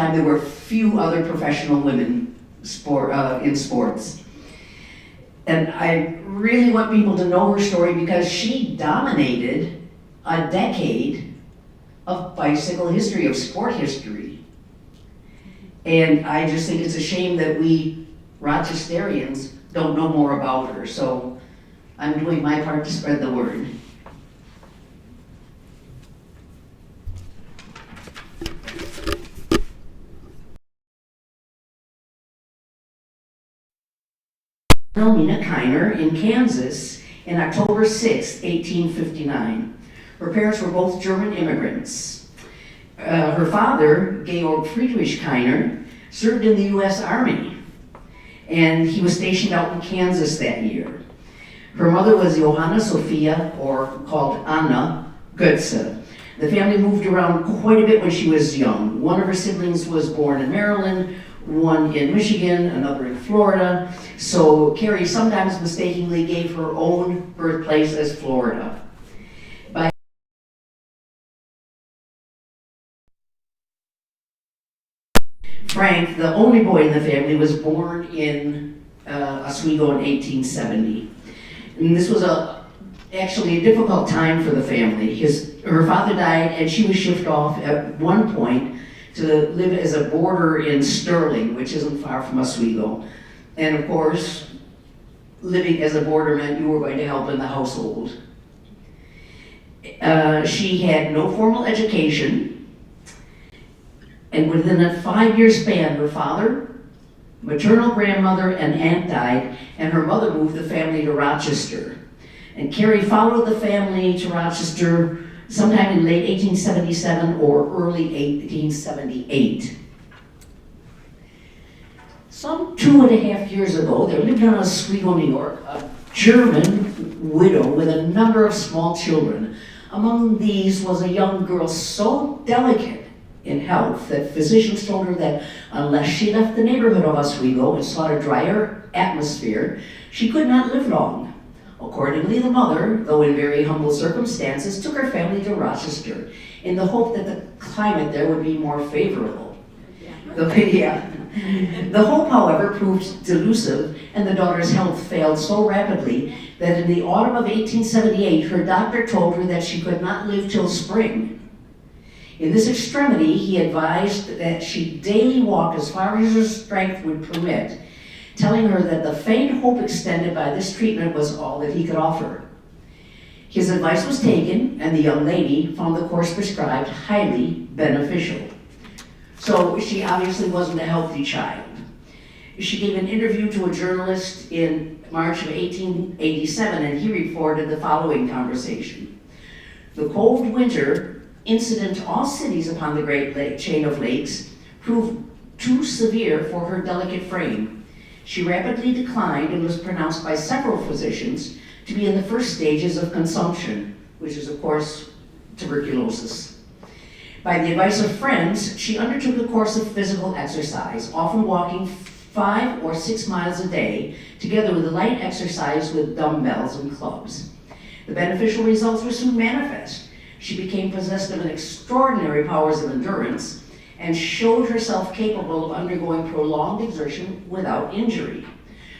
time there were few other professional women in sports. And I really want people to know her story because she dominated a decade of bicycle history, of sport history. And I just think it's a shame that we Rochesterians don't know more about her. So I'm doing my part to spread the word. Wilhelmina Kiner in Kansas in October 6, 1859. Her parents were both German immigrants. Her father, Georg Friedrich Kiner, served in the U.S. Army, and he was stationed out in Kansas that year. Her mother was Johanna Sophia, or called Anna, Goetze. The family moved around quite a bit when she was young. One of her siblings was born in Maryland, one in Michigan, another in Florida. So Carrie sometimes mistakenly gave her own birthplace as Florida. Frank, the only boy in the family, was born in Oswego in 1870. And this was actually a difficult time for the family. Her father died and she was shipped off at one point to live as a boarder in Sterling, which isn't far from Oswego. And of course, living as a boarder meant you were going to help in the household. She had no formal education, and within a 5-year span, her father, maternal grandmother, and aunt died, and her mother moved the family to Rochester. And Carrie followed the family to Rochester sometime in late 1877 or early 1878. Some 2.5 years ago, there lived in Oswego, New York, a German widow with a number of small children. Among these was a young girl so delicate in health that physicians told her that unless she left the neighborhood of Oswego and sought a drier atmosphere, she could not live long. Accordingly, the mother, though in very humble circumstances, took her family to Rochester in the hope that the climate there would be more favorable. The hope, however, proved delusive, and the daughter's health failed so rapidly that in the autumn of 1878, her doctor told her that she could not live till spring. In this extremity, he advised that she daily walk as far as her strength would permit, telling her that the faint hope extended by this treatment was all that he could offer. His advice was taken, and the young lady found the course prescribed highly beneficial. So she obviously wasn't a healthy child. She gave an interview to a journalist in March of 1887, and he reported the following conversation. The cold winter incident to all cities upon the Great Chain of Lakes proved too severe for her delicate frame. She rapidly declined and was pronounced by several physicians to be in the first stages of consumption, which is, of course, tuberculosis. By the advice of friends, she undertook a course of physical exercise, often walking 5 or 6 miles a day, together with light exercise with dumbbells and clubs. The beneficial results were soon manifest. She became possessed of an extraordinary powers of endurance and showed herself capable of undergoing prolonged exertion without injury.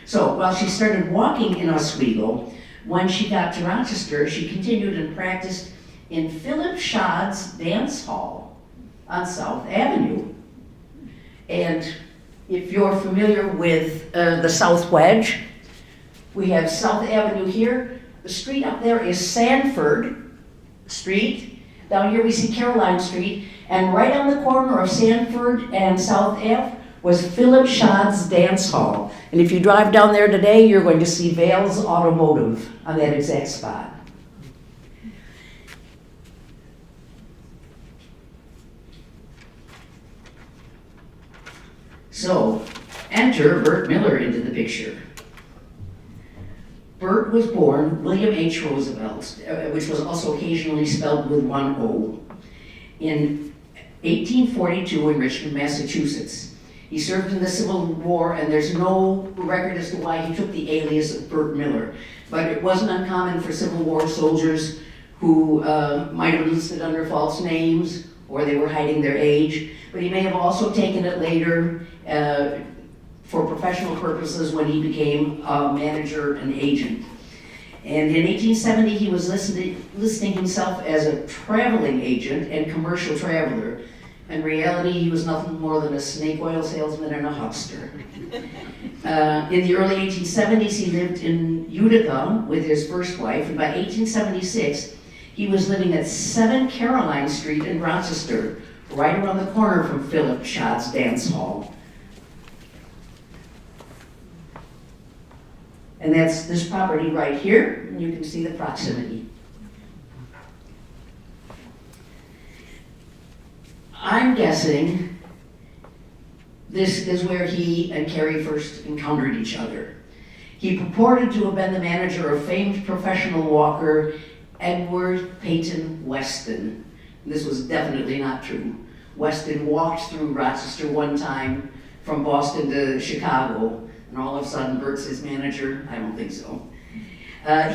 So while she started walking in Oswego, when she got to Rochester, she continued and practiced in Philip Schaad's dance hall on South Avenue. And if you're familiar with the South Wedge, we have South Avenue here. The street up there is Sanford Street. Down here we see Caroline Street. And right on the corner of Sanford and South Ave was Philip Schaad's Dance Hall. And if you drive down there today, you're going to see Vale's Automotive on that exact spot. So, enter Bert Miller into the picture. Bert was born William H. Roosevelt, which was also occasionally spelled with one O, in 1842 in Richmond, Massachusetts. He served in the Civil War, and there's no record as to why he took the alias of Bert Miller. But it wasn't uncommon for Civil War soldiers who might have enlisted under false names or they were hiding their age, but he may have also taken it later for professional purposes when he became a manager and agent. And in 1870, he was listing himself as a traveling agent and commercial traveler. In reality, he was nothing more than a snake oil salesman and a huckster. In the early 1870s, he lived in Utica with his first wife, and by 1876, he was living at 7 Caroline Street in Rochester, right around the corner from Philip Schaad's dance hall. And that's this property right here, and you can see the proximity. I'm guessing this is where he and Carrie first encountered each other. He purported to have been the manager of famed professional walker Edward Peyton Weston. This was definitely not true. Weston walked through Rochester one time from Boston to Chicago, and all of a sudden Bert's his manager? I don't think so.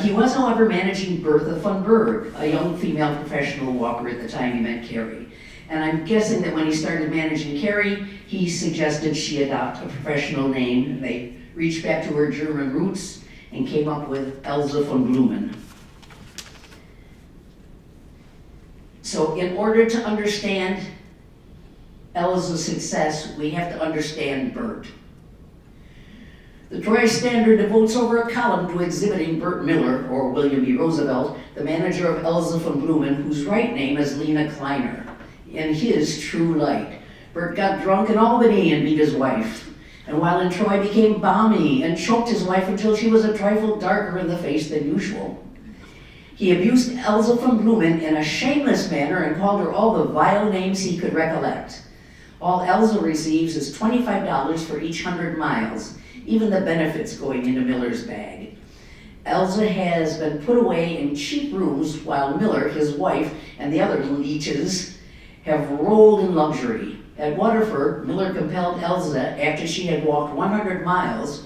He was, however, managing Bertha von Berg, a young female professional walker at the time he met Carrie. And I'm guessing that when he started managing Carrie, he suggested she adopt a professional name. They reached back to her German roots and came up with Elsa Von Blumen. So in order to understand Elsa's success, we have to understand Bert. The Troy Standard devotes over a column to exhibiting Bert Miller, or William B. Roosevelt, the manager of Elsa Von Blumen, whose right name is Lena Kleiner, in his true light. Bert got drunk in Albany and beat his wife, and while in Troy became balmy and choked his wife until she was a trifle darker in the face than usual. He abused Elsa Von Blumen in a shameless manner and called her all the vile names he could recollect. All Elsa receives is $25 for each 100 miles, even the benefits going into Miller's bag. Elsa has been put away in cheap rooms while Miller, his wife, and the other leeches have rolled in luxury. At Waterford, Miller compelled Elsa, after she had walked 100 miles,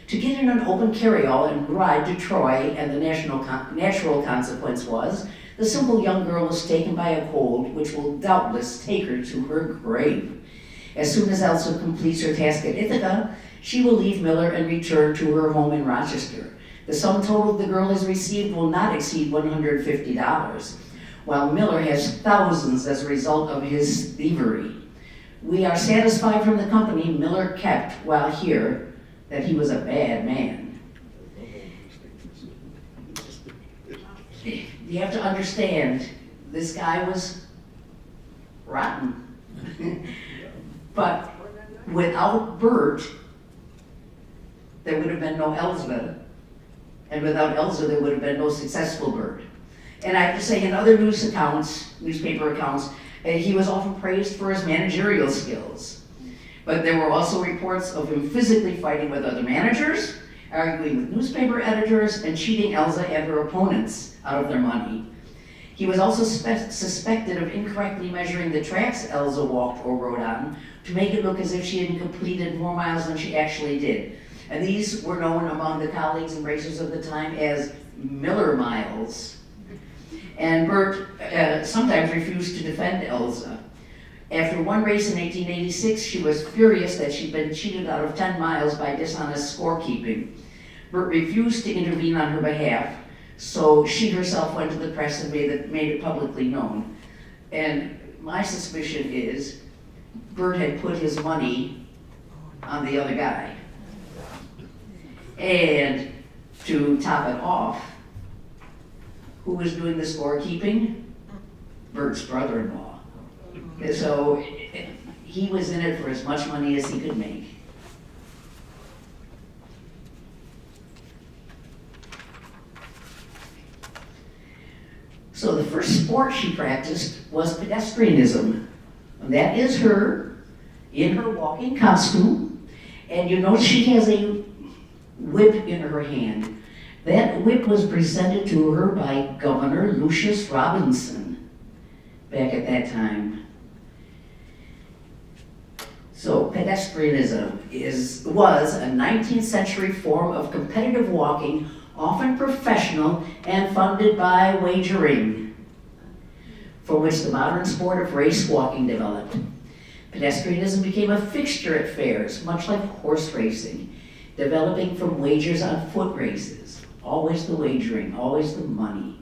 to get in an open carryall and ride to Troy, and the natural consequence was the simple young girl was taken by a cold, which will doubtless take her to her grave. As soon as Elsa completes her task at Ithaca, she will leave Miller and return to her home in Rochester. The sum total the girl has received will not exceed $150, while Miller has thousands as a result of his thievery. We are satisfied from the company Miller kept while here that he was a bad man. You have to understand, this guy was rotten. But without Bert, there would have been no Elsa, and without Elsa, there would have been no successful Bert. And I have to say, in other newspaper accounts, he was often praised for his managerial skills. But there were also reports of him physically fighting with other managers, arguing with newspaper editors, and cheating Elsa and her opponents out of their money. He was also suspected of incorrectly measuring the tracks Elsa walked or rode on to make it look as if she had completed more miles than she actually did. And these were known among the colleagues and racers of the time as Miller miles. And Bert sometimes refused to defend Elsa. After one race in 1886, she was furious that she'd been cheated out of 10 miles by dishonest scorekeeping. Bert refused to intervene on her behalf, so she herself went to the press and made it publicly known. And my suspicion is Bert had put his money on the other guy. And to top it off, who was doing the scorekeeping? Bert's brother-in-law. So he was in it for as much money as he could make. So the first sport she practiced was pedestrianism. And that is her in her walking costume. And you notice she has a whip in her hand. That whip was presented to her by Governor Lucius Robinson back at that time. So pedestrianism was a 19th century form of competitive walking, often professional and funded by wagering. from which the modern sport of race walking developed. Pedestrianism became a fixture at fairs, much like horse racing, developing from wagers on foot races. Always the wagering, always the money.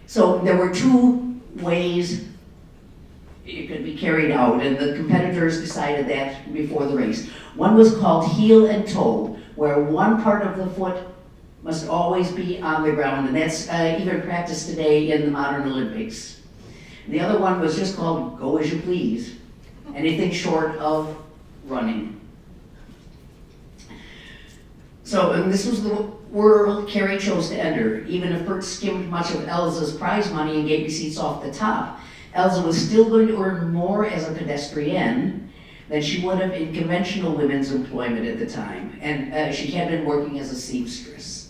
So there were two ways it could be carried out, and the competitors decided that before the race. One was called heel and toe, where one part of the foot must always be on the ground, and that's even practiced today in the modern Olympics. The other one was just called go as you please, anything short of running. So, and this was the world Carrie chose to enter. Even if Bert skimmed much of Elsa's prize money and gave receipts off the top, Elsa was still going to earn more as a pedestrian than she would have in conventional women's employment at the time, and she had been working as a seamstress.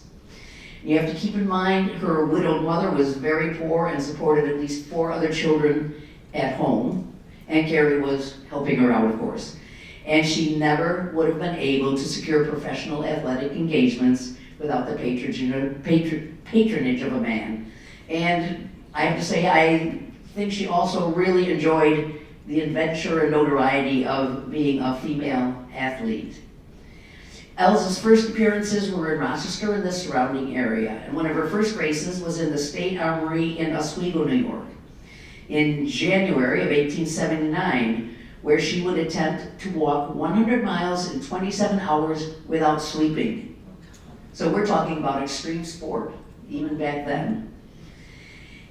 You have to keep in mind her widowed mother was very poor and supported at least 4 other children at home, and Carrie was helping her out, of course. And she never would have been able to secure professional athletic engagements without the patronage of a man. And I have to say, I think she also really enjoyed the adventure and notoriety of being a female athlete. Elsa's first appearances were in Rochester and the surrounding area, and one of her first races was in the State Armory in Oswego, New York, in January of 1879, where she would attempt to walk 100 miles in 27 hours without sleeping. So we're talking about extreme sport, even back then.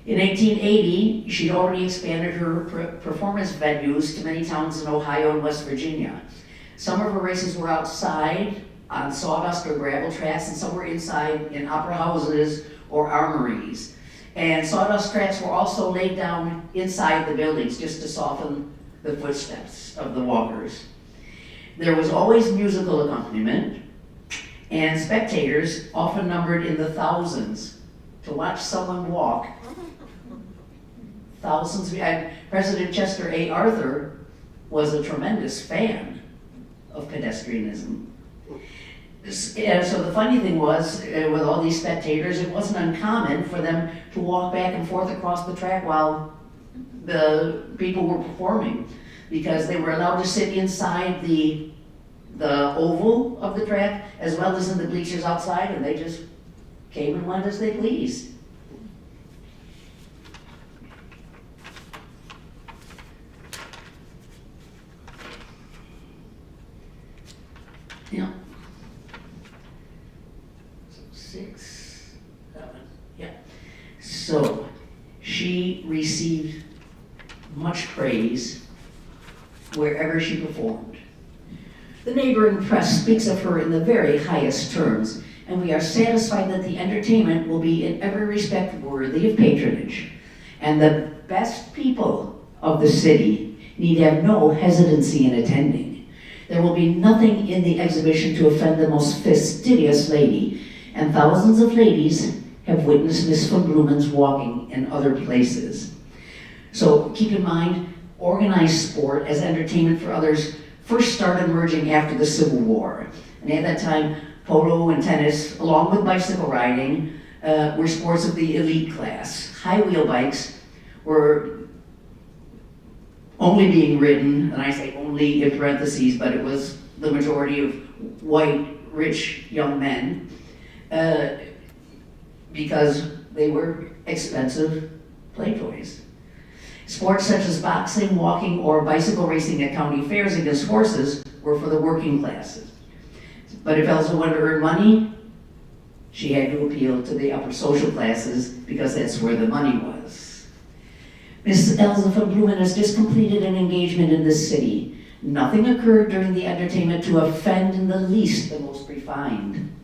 In 1880, she'd already expanded her performance venues to many towns in Ohio and West Virginia. Some of her races were outside on sawdust or gravel tracks, and some were inside in opera houses or armories. And sawdust tracks were also laid down inside the buildings just to soften the footsteps of the walkers. There was always musical accompaniment, and spectators, often numbered in the thousands, to watch someone walk. Thousands. President Chester A. Arthur was a tremendous fan of pedestrianism. So the funny thing was, with all these spectators, it wasn't uncommon for them to walk back and forth across the track while the people were performing, because they were allowed to sit inside the oval of the track as well as in the bleachers outside, and they just came and went as they pleased. Yeah. 6, 7, yeah. So she received much praise wherever she performed. The neighboring press speaks of her in the very highest terms, and we are satisfied that the entertainment will be in every respect worthy of patronage, and the best people of the city need have no hesitancy in attending. There will be nothing in the exhibition to offend the most fastidious lady, and thousands of ladies have witnessed Miss Von Blumen's walking in other places. So keep in mind, organized sport as entertainment for others first started emerging after the Civil War. And at that time, polo and tennis, along with bicycle riding, were sports of the elite class. High wheel bikes were only being ridden, and I say only in parentheses, but it was the majority of white, rich young men, because they were expensive play toys. Sports such as boxing, walking, or bicycle racing at county fairs against horses were for the working classes. But if Elsa wanted to earn money, she had to appeal to the upper social classes because that's where the money was. Miss Elsa Von Blumen has just completed an engagement in this city. Nothing occurred during the entertainment to offend in the least the most refined.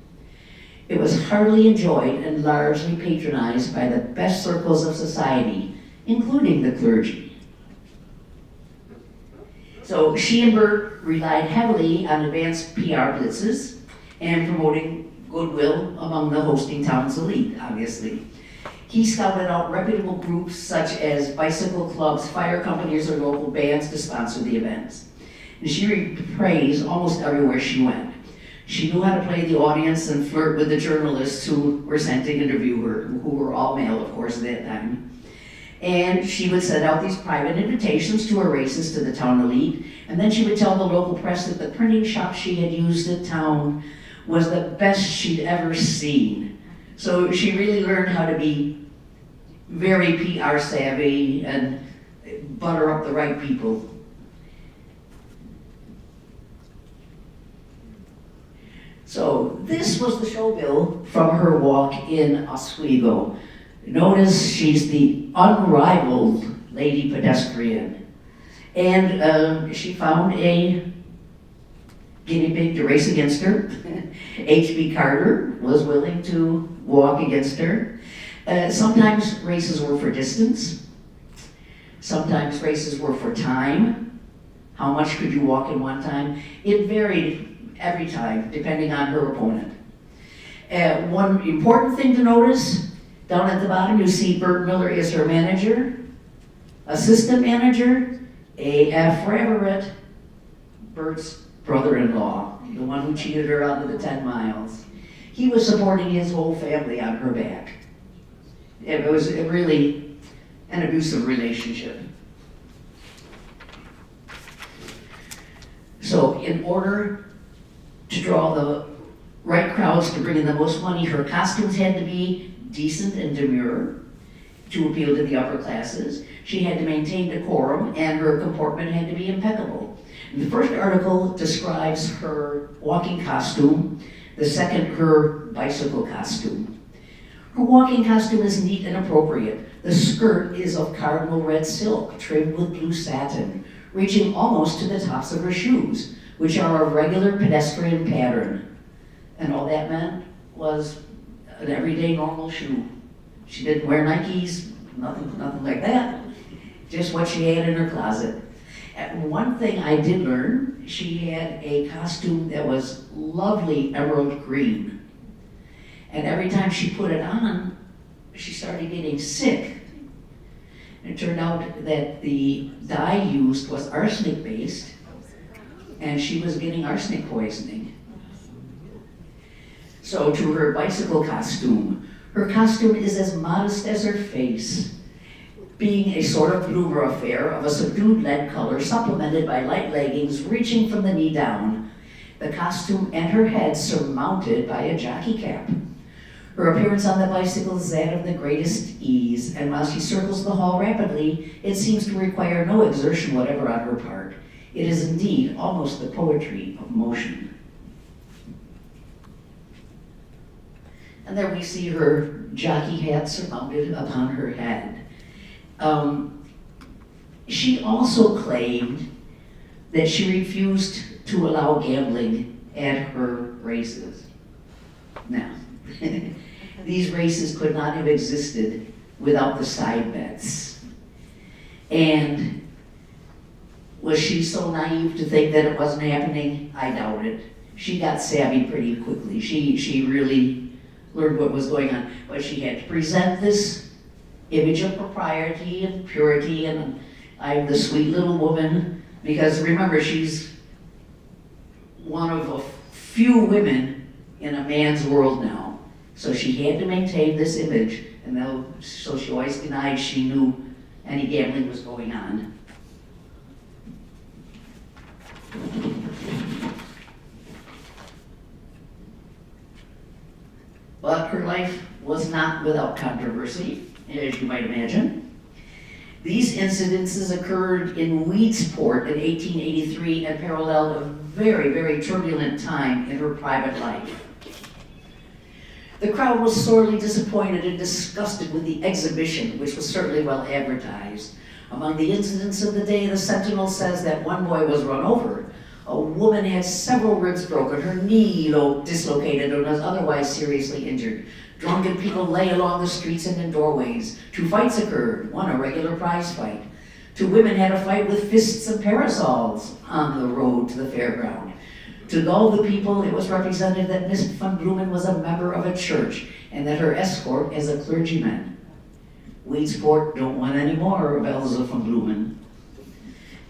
It was heartily enjoyed and largely patronized by the best circles of society, including the clergy. So she and Bert relied heavily on advanced PR blitzes and promoting goodwill among the hosting town's elite, obviously. He scouted out reputable groups such as bicycle clubs, fire companies, or local bands to sponsor the events. And she received praise almost everywhere she went. She knew how to play the audience and flirt with the journalists who were sent to interview her, who were all male, of course, at that time. And she would send out these private invitations to her races to the town elite, and then she would tell the local press that the printing shop she had used at town was the best she'd ever seen. So she really learned how to be very PR savvy and butter up the right people. So this was the show bill from her walk in Oswego. Notice she's the unrivaled lady pedestrian. And she found a guinea pig to race against her. H.B. Carter was willing to walk against her. Sometimes races were for distance. Sometimes races were for time. How much could you walk in one time? It varied every time, depending on her opponent. One important thing to notice, down at the bottom you see Bert Miller is her manager, assistant manager, A.F. Everett, Bert's brother-in-law, the one who cheated her out of the 10 miles. He was supporting his whole family on her back. It was really an abusive relationship. So in order to draw the right crowds to bring in the most money, her costumes had to be decent and demure to appeal to the upper classes. She had to maintain decorum, and her comportment had to be impeccable. The first article describes her walking costume, the second her bicycle costume. Her walking costume is neat and appropriate. The skirt is of cardinal red silk trimmed with blue satin, reaching almost to the tops of her shoes, which are of regular pedestrian pattern. And all that meant was an everyday normal shoe. She didn't wear Nikes, nothing like that, just what she had in her closet. And one thing I did learn, she had a costume that was lovely emerald green. And every time she put it on, she started getting sick. And it turned out that the dye used was arsenic-based, and she was getting arsenic poisoning. So to her bicycle costume, her costume is as modest as her face, being a sort of bloomer affair of a subdued lead color supplemented by light leggings reaching from the knee down. The costume and her head surmounted by a jockey cap. Her appearance on the bicycle is that of the greatest ease, and while she circles the hall rapidly, it seems to require no exertion whatever on her part. It is indeed almost the poetry of motion. And there we see her jockey hat surmounted upon her head. She also claimed that she refused to allow gambling at her races. Now, these races could not have existed without the side bets. And was she so naive to think that it wasn't happening? I doubt it. She got savvy pretty quickly. She really learned what was going on. But she had to present this image of propriety and purity, and I'm the sweet little woman, because remember, she's one of a few women in a man's world now. So she had to maintain this image, and so she always denied she knew any gambling was going on. But her life was not without controversy, as you might imagine. These incidences occurred in Weedsport in 1883 and paralleled a very, very turbulent time in her private life. The crowd was sorely disappointed and disgusted with the exhibition, which was certainly well advertised. Among the incidents of the day, the Sentinel says that one boy was run over. A woman had several ribs broken, her knee dislocated, and was otherwise seriously injured. Drunken people lay along the streets and in doorways. 2 fights occurred, one a regular prize fight. 2 women had a fight with fists and parasols on the road to the fairground. To gull the people, it was represented that Miss Von Blumen was a member of a church and that her escort is a clergyman. Weedsport don't want any more of Elsa Von Blumen.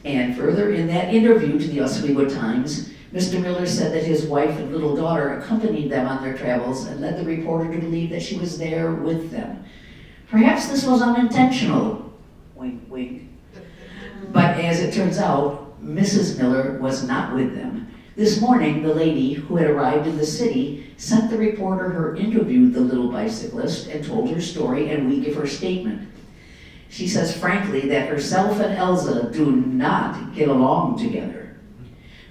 And further, in that interview to the Oswego Times, Mr. Miller said that his wife and little daughter accompanied them on their travels and led the reporter to believe that she was there with them. Perhaps this was unintentional, wink, wink. But as it turns out, Mrs. Miller was not with them. This morning, the lady who had arrived in the city sent the reporter her interview, the little bicyclist, and told her story, and we give her statement. She says frankly that herself and Elsa do not get along together.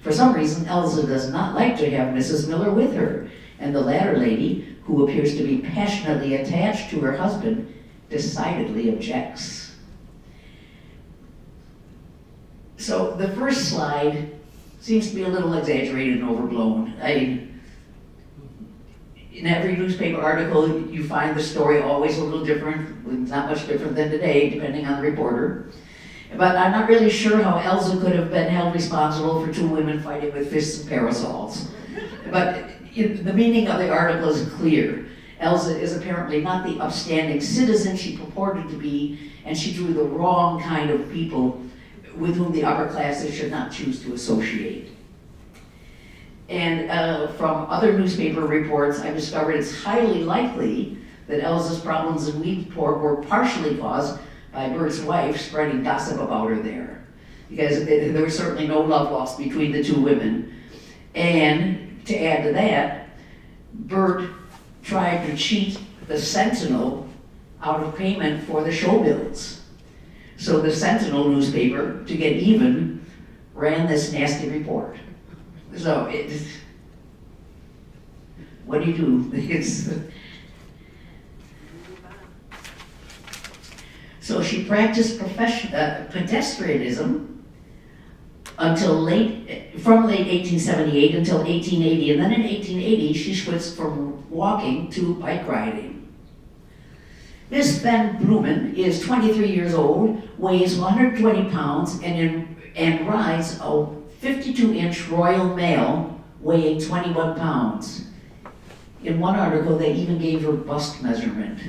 For some reason, Elsa does not like to have Mrs. Miller with her, and the latter lady, who appears to be passionately attached to her husband, decidedly objects. So the first slide seems to be a little exaggerated and overblown. In every newspaper article, you find the story always a little different. It's not much different than today, depending on the reporter. But I'm not really sure how Elsa could have been held responsible for two women fighting with fists and parasols. But the meaning of the article is clear. Elsa is apparently not the upstanding citizen she purported to be, and she drew the wrong kind of people with whom the upper classes should not choose to associate. And from other newspaper reports, I discovered it's highly likely that Elsa's problems in Weedport were partially caused by Bert's wife spreading gossip about her there. Because there was certainly no love lost between the two women. And to add to that, Bert tried to cheat the Sentinel out of payment for the show bills. So the Sentinel newspaper, to get even, ran this nasty report. So what do you do? So she practiced pedestrianism until from late 1878 until 1880, and then in 1880 she switched from walking to bike riding. Miss Von Blumen is 23 years old, weighs 120 pounds, and rides a 52-inch Royal Mail weighing 21 pounds. In one article, they even gave her bust measurement.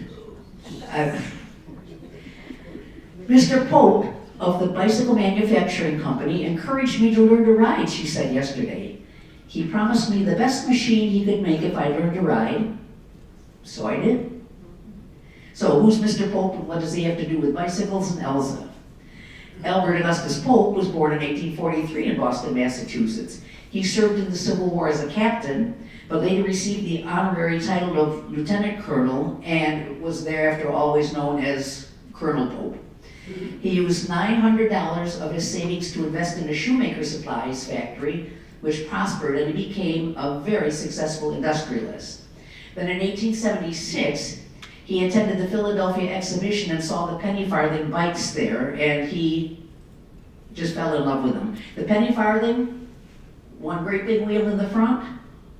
Mr. Pope of the Bicycle Manufacturing Company encouraged me to learn to ride, she said yesterday. He promised me the best machine he could make if I learned to ride, so I did. So who's Mr. Pope and what does he have to do with bicycles and Elsa? Albert Augustus Pope was born in 1843 in Boston, Massachusetts. He served in the Civil War as a captain, but later received the honorary title of Lieutenant Colonel and was thereafter always known as Colonel Pope. He used $900 of his savings to invest in a shoemaker supplies factory, which prospered, and he became a very successful industrialist. Then in 1876, he attended the Philadelphia exhibition and saw the penny farthing bikes there, and he just fell in love with them. The penny farthing, one great big wheel in the front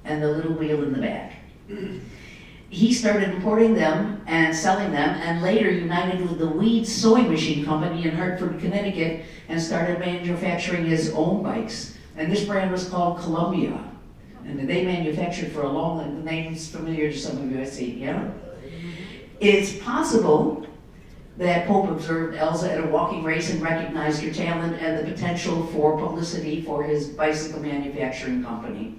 and the little wheel in the back. He started importing them and selling them, and later united with the Weed Sewing Machine Company in Hartford, Connecticut, and started manufacturing his own bikes. And this brand was called Columbia. And they manufactured for a long time. The name's familiar to some of you, I see, yeah? It's possible that Pope observed Elsa at a walking race and recognized her talent and the potential for publicity for his bicycle manufacturing company.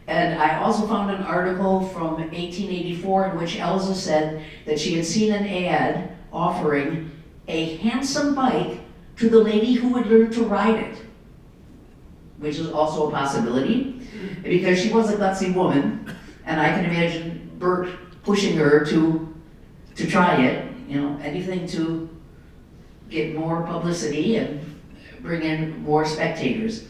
And I also found an article from 1884 in which Elsa said that she had seen an ad offering a handsome bike to the lady who would learn to ride it, which is also a possibility, because she was a gutsy woman, and I can imagine Bert pushing her to try it, anything to get more publicity and bring in more spectators.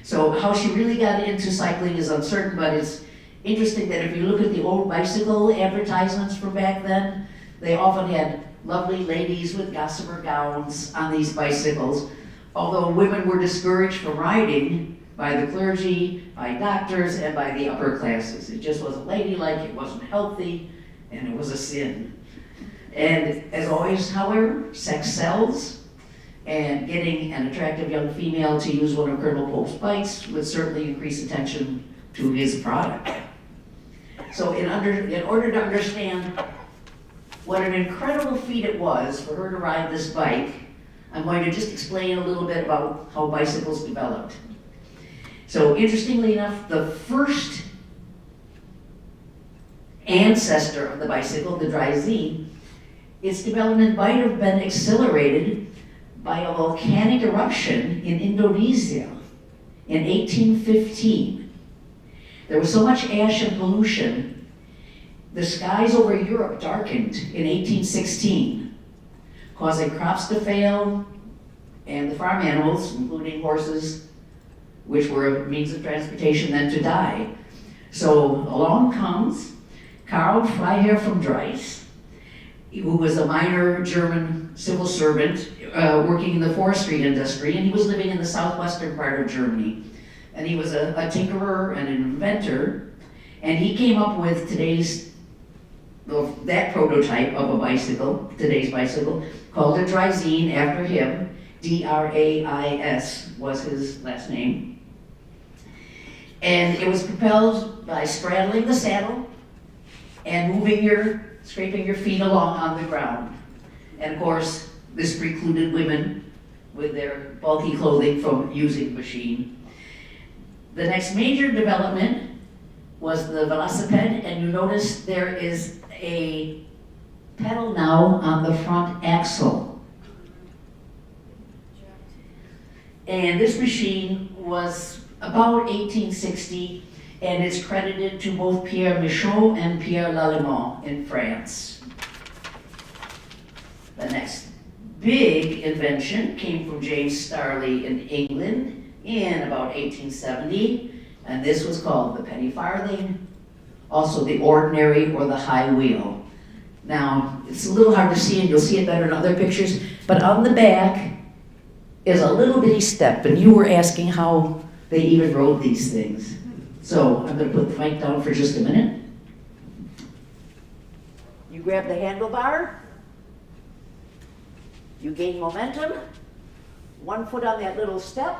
So how she really got into cycling is uncertain, but it's interesting that if you look at the old bicycle advertisements from back then, they often had lovely ladies with gossamer gowns on these bicycles, although women were discouraged from riding by the clergy, by doctors, and by the upper classes. It just wasn't ladylike, it wasn't healthy, and it was a sin. And as always, however, sex sells, and getting an attractive young female to use one of Colonel Pope's bikes would certainly increase attention to his product. So in order to understand what an incredible feat it was for her to ride this bike, I'm going to just explain a little bit about how bicycles developed. So interestingly enough, the first ancestor of the bicycle, the Dry Z, its development might have been accelerated by a volcanic eruption in Indonesia in 1815. There was so much ash and pollution, the skies over Europe darkened in 1816, causing crops to fail and the farm animals, including horses, which were a means of transportation, then to die. So along comes Karl Freiherr von Drais, who was a minor German civil servant working in the forestry industry, and he was living in the southwestern part of Germany. And he was a tinkerer and an inventor, and he came up with that prototype of a bicycle, today's bicycle, called a Draisine after him. D-R-A-I-S was his last name. And it was propelled by straddling the saddle and scraping your feet along on the ground. And of course, this precluded women with their bulky clothing from using the machine. The next major development was the velocipede, and you notice there is a pedal now on the front axle. And this machine was about 1860, and it's credited to both Pierre Michaud and Pierre Lallemand in France. The next big invention came from James Starley in England in about 1870, and this was called the penny farthing, also the ordinary or the high wheel. Now, it's a little hard to see, and you'll see it better in other pictures, but on the back is a little bitty step, and you were asking how they even rode these things. So I'm going to put the mic down for just a minute. You grab the handlebar, you gain momentum, 1 foot on that little step,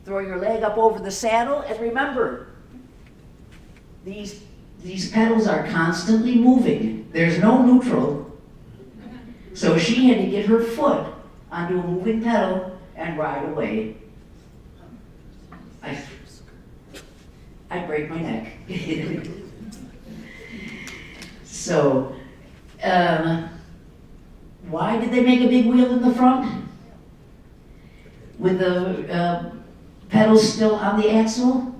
throw your leg up over the saddle, and remember, these pedals are constantly moving. There's no neutral. So she had to get her foot onto a moving pedal and ride away. I'd break my neck. So, why did they make a big wheel in the front? With the pedals still on the axle?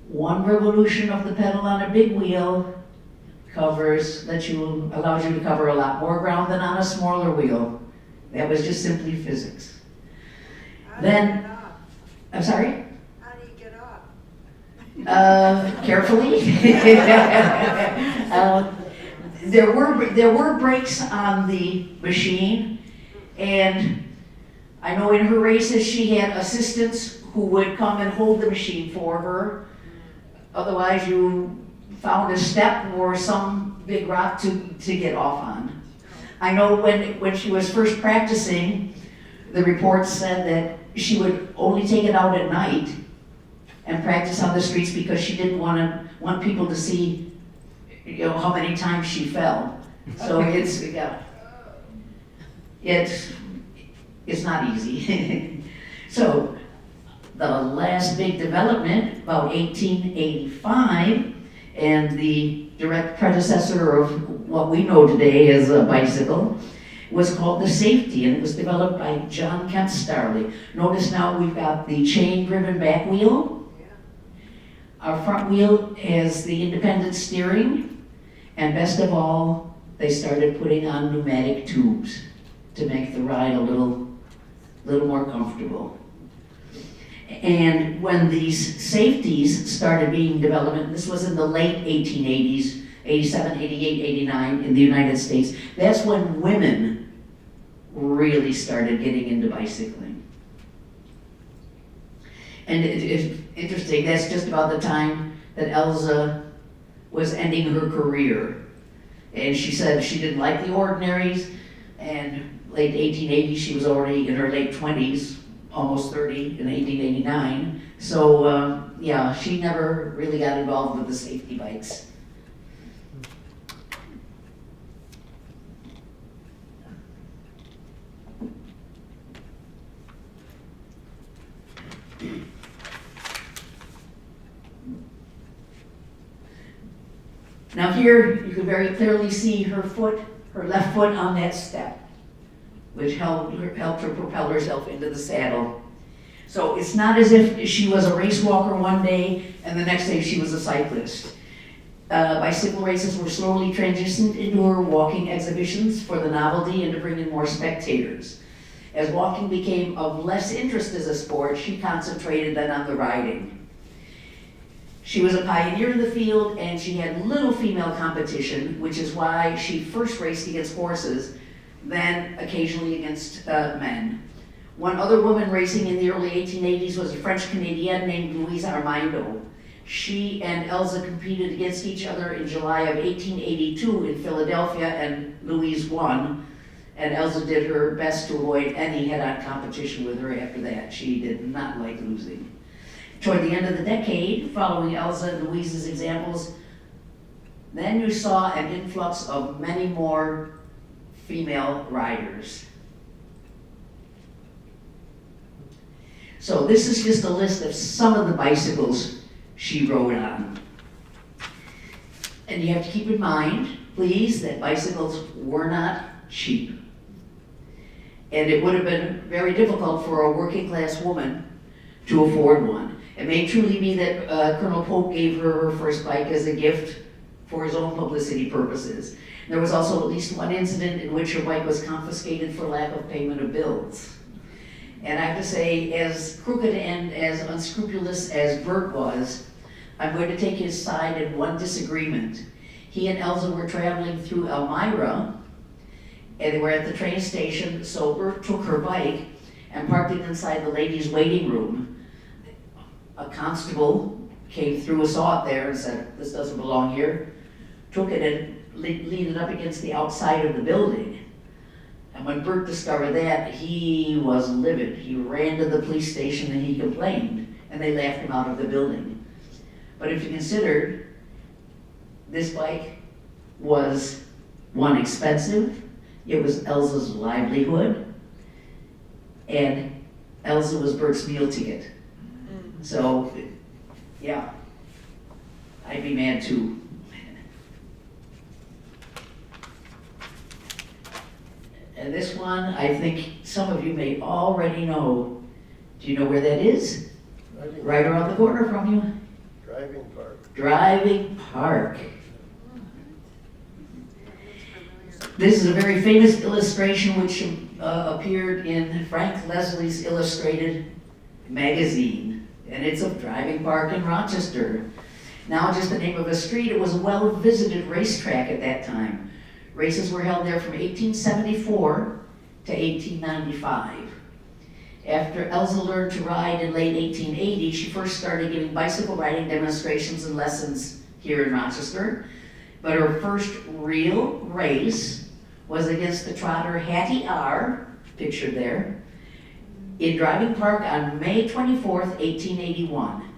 One revolution of the pedal on a big wheel allows you to cover a lot more ground than on a smaller wheel. That was just simply physics. Then, I'm sorry? How do you get off? Carefully. There were brakes on the machine, and I know in her races she had assistants who would come and hold the machine for her. Otherwise, you found a step or some big rock to get off on. I know when she was first practicing, the reports said that she would only take it out at night and practice on the streets because she didn't want people to see, how many times she fell. So it's not easy. So the last big development, about 1885, and the direct predecessor of what we know today as a bicycle, was called the safety, and it was developed by John Kent Starley. Notice now we've got the chain-driven back wheel. Our front wheel has the independent steering, and best of all, they started putting on pneumatic tubes to make the ride a little more comfortable. And when these safeties started being developed, and this was in the late 1880s, 87, 88, 89 in the United States, that's when women really started getting into bicycling. And it's interesting, that's just about the time that Elsa was ending her career. And she said she didn't like the ordinaries, and late 1880s, she was already in her late 20s, almost 30 in 1889. So she never really got involved with the safety bikes. Now here, you can very clearly see her left foot on that step. which helped her propel herself into the saddle. So it's not as if she was a race walker one day and the next day she was a cyclist. Bicycle races were slowly transitioned into her walking exhibitions for the novelty and to bring in more spectators. As walking became of less interest as a sport, she concentrated then on the riding. She was a pioneer in the field and she had little female competition, which is why she first raced against horses, then occasionally against men. One other woman racing in the early 1880s was a French-Canadian named Louise Armando. She and Elsa competed against each other in July of 1882 in Philadelphia, and Louise won. And Elsa did her best to avoid any head-on competition with her after that. She did not like losing. Toward the end of the decade, following Elsa and Louise's examples, then you saw an influx of many more female riders. So this is just a list of some of the bicycles she rode on. And you have to keep in mind, please, that bicycles were not cheap. And it would have been very difficult for a working class woman to afford one. It may truly be that Colonel Polk gave her her first bike as a gift for his own publicity purposes. There was also at least one incident in which her bike was confiscated for lack of payment of bills. And I have to say, as crooked and as unscrupulous as Bert was, I'm going to take his side in one disagreement. He and Elsa were traveling through Elmira, and they were at the train station, so Bert took her bike and parked it inside the ladies' waiting room. A constable came through, saw it there and said, "This doesn't belong here," took it and leaned it up against the outside of the building. And when Bert discovered that, he was livid. He ran to the police station and he complained, and they laughed him out of the building. But if you consider, this bike was, one, expensive, it was Elsa's livelihood, and Elsa was Bert's meal ticket. So, yeah, I'd be mad too. And this one, I think some of you may already know. Do you know where that is? Right around the corner from you. Driving Park. Driving Park. This is a very famous illustration which appeared in Frank Leslie's Illustrated magazine, and it's of Driving Park in Rochester. Now just the name of a street, it was a well-visited racetrack at that time. Races were held there from 1874 to 1895. After Elsa learned to ride in late 1880, she first started giving bicycle riding demonstrations and lessons here in Rochester. But her first real race was against the trotter Hattie R., pictured there, in Driving Park on May 24th, 1881.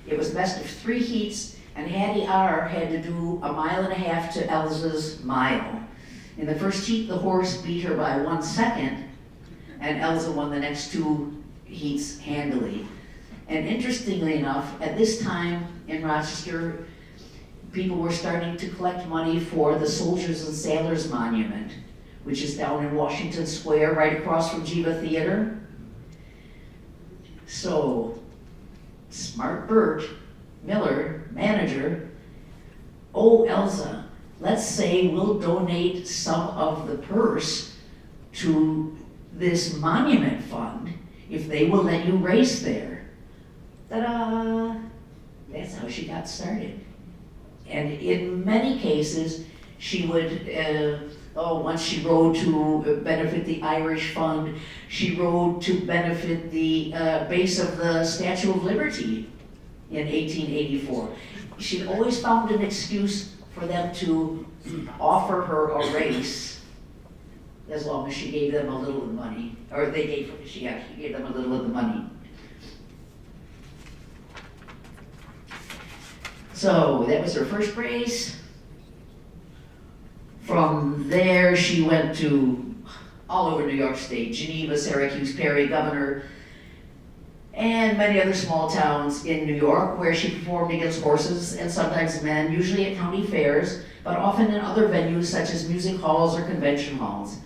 It was best of 3 heats, and Hattie R. had to do 1.5 miles to Elsa's mile. In the first heat, the horse beat her by 1 second, and Elsa won the next 2 heats handily. And interestingly enough, at this time in Rochester, people were starting to collect money for the Soldiers and Sailors Monument, which is down in Washington Square, right across from Jiva Theater. So, smart Bert Miller, manager, "Oh, Elsa, let's say we'll donate some of the purse to this monument fund if they will let you race there." Ta-da! That's how she got started. And in many cases, she would, once she rode to benefit the Irish Fund, she rode to benefit the base of the Statue of Liberty in 1884. She always found an excuse for them to offer her a race, as long as she gave them a little of the money, or she gave them a little of the money. So that was her first race. From there, she went to all over New York State, Geneva, Syracuse, Perry, Governor, and many other small towns in New York, where she performed against horses and sometimes men, usually at county fairs, but often in other venues such as music halls or convention halls.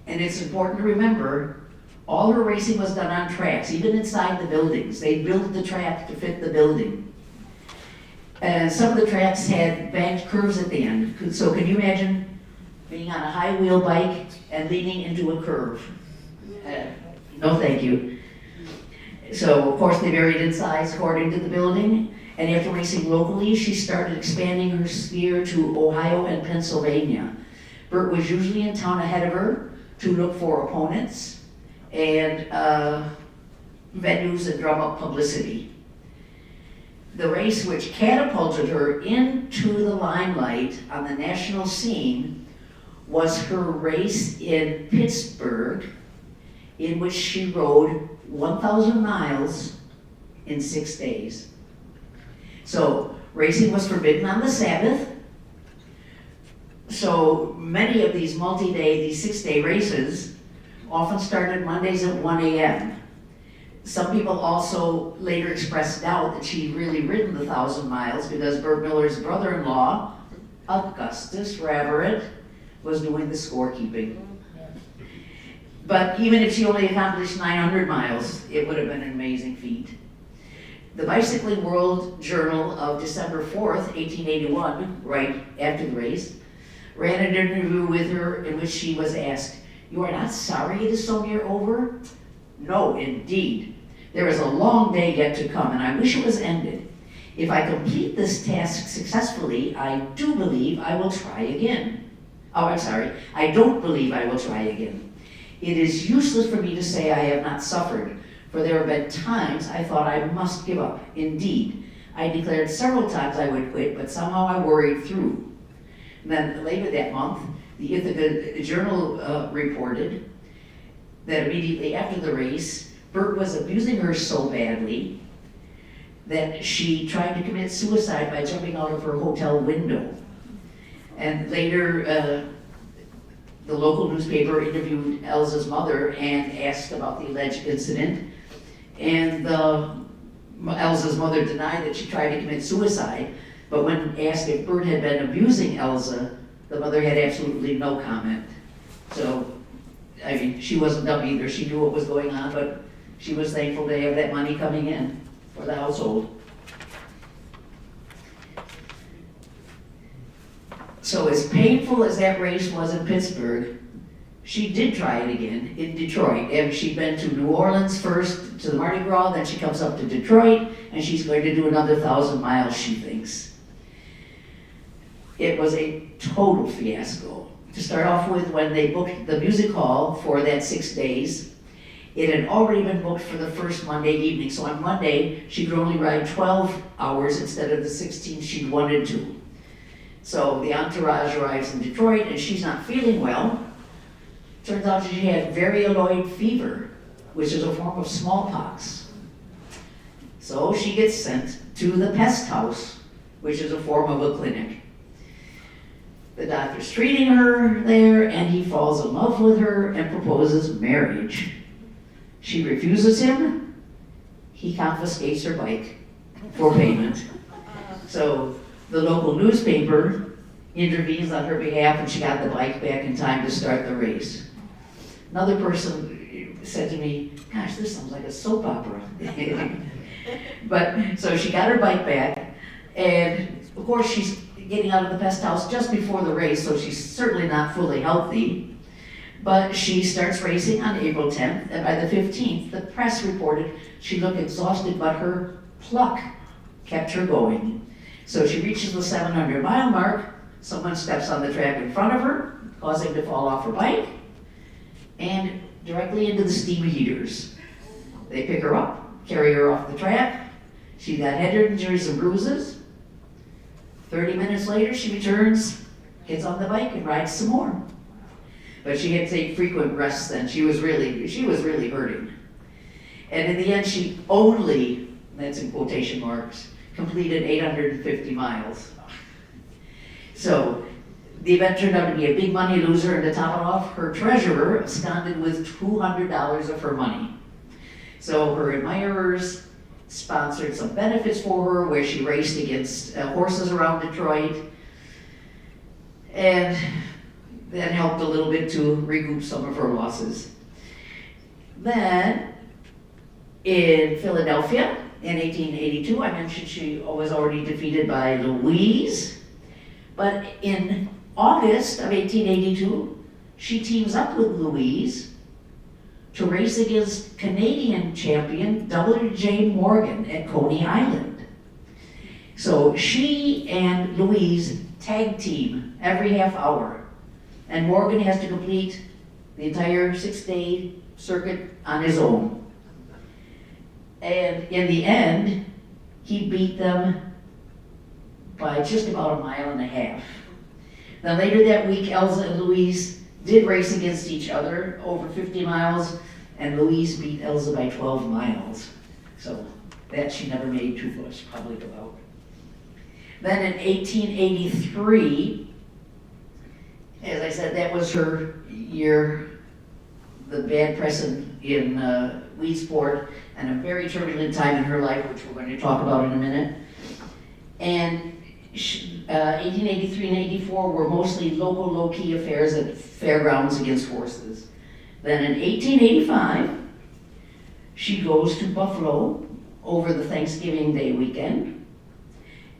And it's important to remember, all her racing was done on tracks, even inside the buildings. They built the track to fit the building. And some of the tracks had banked curves at the end. So can you imagine being on a high wheel bike and leaning into a curve? No thank you. So of course they varied in size according to the building. And after racing locally, she started expanding her sphere to Ohio and Pennsylvania. Bert was usually in town ahead of her to look for opponents and venues and drum up publicity. The race which catapulted her into the limelight on the national scene was her race in Pittsburgh, in which she rode 1,000 miles in 6 days. So racing was forbidden on the Sabbath. So many of these these 6-day races often started Mondays at 1 a.m. Some people also later expressed doubt that she'd really ridden the 1,000 miles because Bert Miller's brother-in-law, Augustus Raverett, was doing the scorekeeping. But even if she only accomplished 900 miles, it would have been an amazing feat. The Bicycling World Journal of December 4th, 1881, right after the race, ran an interview with her in which she was asked, "You are not sorry it is so near over?" "No, indeed. There is a long day yet to come, and I wish it was ended. If I complete this task successfully, I do believe I will try again. Oh, I'm sorry. I don't believe I will try again. It is useless for me to say I have not suffered, for there have been times I thought I must give up. Indeed, I declared several times I would quit, but somehow I worried through." And then later that month, the Ithaca Journal reported that immediately after the race, Bert was abusing her so badly that she tried to commit suicide by jumping out of her hotel window. And later, the local newspaper interviewed Elsa's mother and asked about the alleged incident. And Elsa's mother denied that she tried to commit suicide, but when asked if Bert had been abusing Elsa, the mother had absolutely no comment. So, I mean, she wasn't dumb either. She knew what was going on, but she was thankful to have that money coming in for the household. So as painful as that race was in Pittsburgh, she did try it again in Detroit. And she'd been to New Orleans first, to the Mardi Gras, then she comes up to Detroit, and she's going to do another 1,000 miles, she thinks. It was a total fiasco. To start off with, when they booked the music hall for that 6 days, it had already been booked for the first Monday evening. So on Monday, she could only ride 12 hours instead of the 16 she wanted to. So the entourage arrives in Detroit, and she's not feeling well. Turns out she had varioloid fever, which is a form of smallpox. So she gets sent to the pest house, which is a form of a clinic. The doctor's treating her there, and he falls in love with her and proposes marriage. She refuses him. He confiscates her bike for payment. So the local newspaper intervenes on her behalf, and she got the bike back in time to start the race. Another person said to me, "Gosh, this sounds like a soap opera." But so she got her bike back, and of course she's getting out of the pest house just before the race, so she's certainly not fully healthy. But she starts racing on April 10th, and by the 15th, the press reported she looked exhausted, but her pluck kept her going. So she reaches the 700-mile mark, someone steps on the track in front of her, causing her to fall off her bike, and directly into the steam heaters. They pick her up, carry her off the track. She got head injuries and bruises. 30 minutes later, she returns, gets on the bike, and rides some more. But she had to take frequent rests then. She was really hurting. And in the end, she only, that's in quotation marks, completed 850 miles. So the event turned out to be a big money loser, and to top it off, her treasurer absconded with $200 of her money. So her admirers sponsored some benefits for her where she raced against horses around Detroit. And that helped a little bit to recoup some of her losses. Then, in Philadelphia, in 1882, I mentioned she was already defeated by Louise, but in August of 1882, she teams up with Louise to race against Canadian champion W.J. Morgan at Coney Island. So she and Louise tag team every half hour, and Morgan has to complete the entire 6-day circuit on his own. And in the end, he beat them by just about 1.5 miles. Now later that week, Elsa and Louise did race against each other over 50 miles, and Louise beat Elsa by 12 miles. So that she never made too much public about. Then in 1883, as I said, that was her year, the bad press in weed sport, and a very turbulent time in her life, which we're going to talk about in a minute. And 1883 and 84 were mostly local, low-key affairs at fairgrounds against horses. Then in 1885, she goes to Buffalo over the Thanksgiving Day weekend,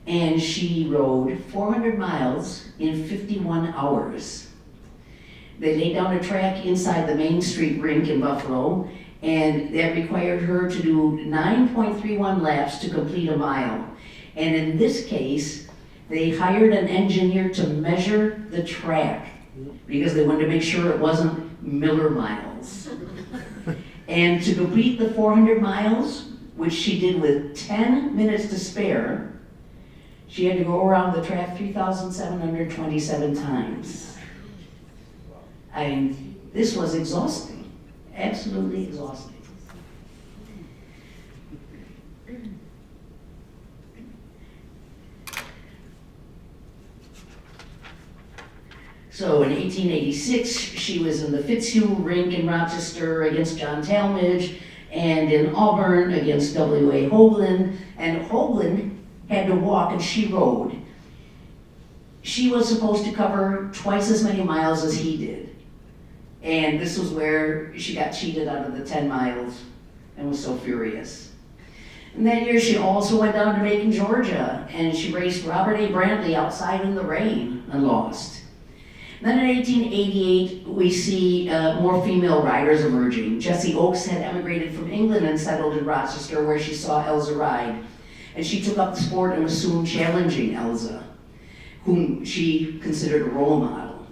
and she rode 400 miles in 51 hours. They laid down a track inside the Main Street rink in Buffalo, and that required her to do 9.31 laps to complete a mile. And in this case, they hired an engineer to measure the track because they wanted to make sure it wasn't Miller miles. And to complete the 400 miles, which she did with 10 minutes to spare, she had to go around the track 3,727 times. I mean, this was exhausting, absolutely exhausting. So in 1886, she was in the Fitzhugh Rink in Rochester against John Talmadge, and in Auburn against W.A. Hoagland, and Hoagland had to walk and she rode. She was supposed to cover twice as many miles as he did. And this was where she got cheated out of the 10 miles and was so furious. And that year she also went down to Macon, Georgia, and she raced Robert A. Brantley outside in the rain and lost. Then in 1888, we see more female riders emerging. Jessie Oakes had emigrated from England and settled in Rochester, where she saw Elsa ride. And she took up the sport and was soon challenging Elsa, whom she considered a role model.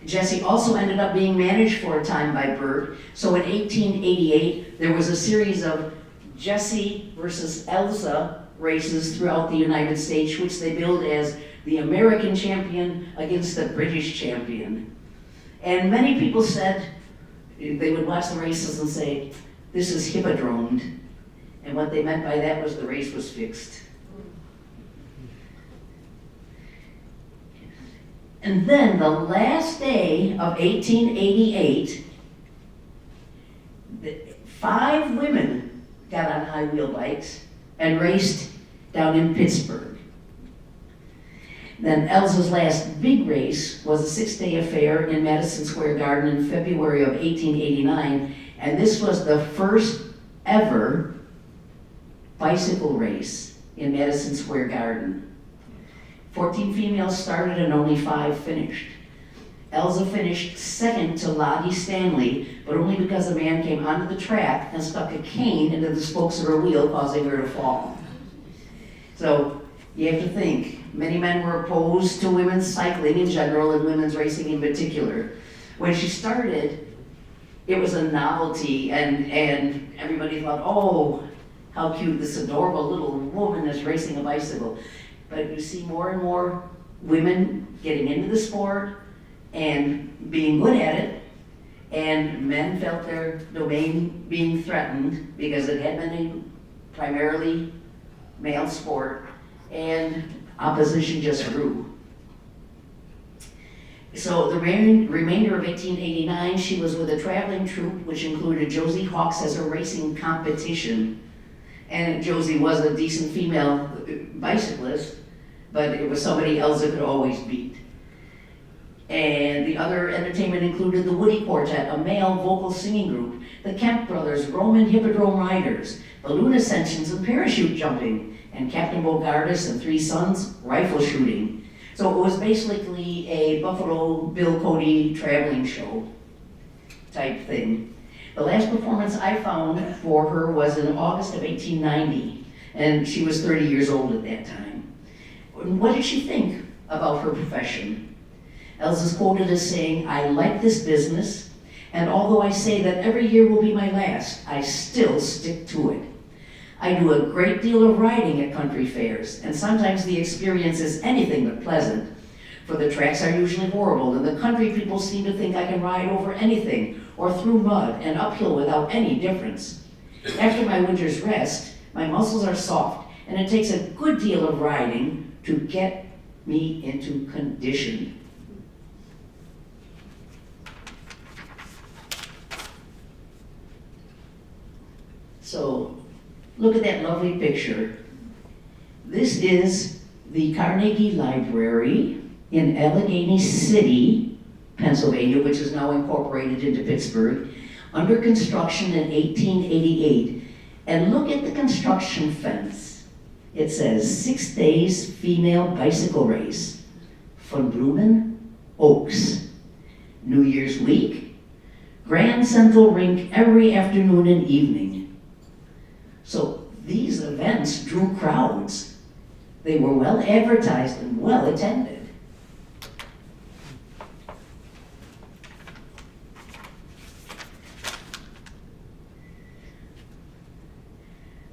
Jessie also ended up being managed for a time by Bert. So in 1888, there was a series of Jessie versus Elsa races throughout the United States, which they billed as the American champion against the British champion. And many people said, they would watch the races and say, this is hippodromed. And what they meant by that was the race was fixed. And then the last day of 1888, 5 women got on high wheel bikes and raced down in Pittsburgh. Then Elsa's last big race was a 6-day affair in Madison Square Garden in February of 1889, and this was the first ever bicycle race in Madison Square Garden. 14 females started and only 5 finished. Elsa finished second to Lottie Stanley, but only because a man came onto the track and stuck a cane into the spokes of her wheel, causing her to fall. So you have to think, many men were opposed to women's cycling in general and women's racing in particular. When she started, it was a novelty, and everybody thought, oh, how cute, this adorable little woman is racing a bicycle. But you see more and more women getting into the sport and being good at it, and men felt their domain being threatened because it had been a primarily male sport, and opposition just grew. So the remainder of 1889, she was with a traveling troupe which included Josie Hawks as her racing competition. And Josie was a decent female bicyclist, but it was somebody Elsa could always beat. And the other entertainment included the Woody Quartet, a male vocal singing group, the Kemp Brothers, Roman Hippodrome Riders, balloon ascensions and parachute jumping, and Captain Bogardus and Three Sons rifle shooting. So it was basically a Buffalo Bill Cody traveling show type thing. The last performance I found for her was in August of 1890, and she was 30 years old at that time. What did she think about her profession? Elsa's quoted as saying, "I like this business, and although I say that every year will be my last, I still stick to it. I do a great deal of riding at country fairs, and sometimes the experience is anything but pleasant, for the tracks are usually horrible, and the country people seem to think I can ride over anything or through mud and uphill without any difference. After my winter's rest, my muscles are soft, and it takes a good deal of riding to get me into condition." So, look at that lovely picture. This is the Carnegie Library in Allegheny City, Pennsylvania, which is now incorporated into Pittsburgh, under construction in 1888. And look at the construction fence. It says 6 days female bicycle race, Von Blumen, Oaks. New Year's week, Grand Central Rink every afternoon and evening. So these events drew crowds. They were well advertised and well attended.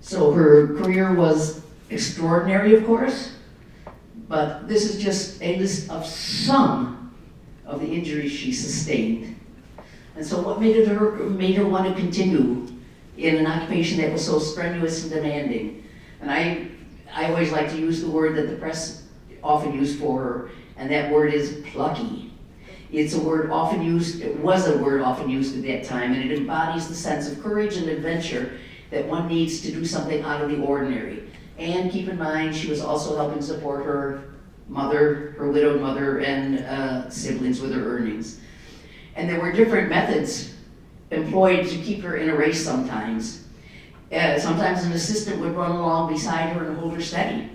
So her career was extraordinary, of course, but this is just a list of some of the injuries she sustained. And so what made her want to continue in an occupation that was so strenuous and demanding? And I always like to use the word that the press often used for her, and that word is plucky. It's a word often used, it was a word often used at that time, and it embodies the sense of courage and adventure that one needs to do something out of the ordinary. And keep in mind, she was also helping support her mother, her widowed mother, and siblings with her earnings. And there were different methods employed to keep her in a race sometimes. Sometimes an assistant would run along beside her and hold her steady.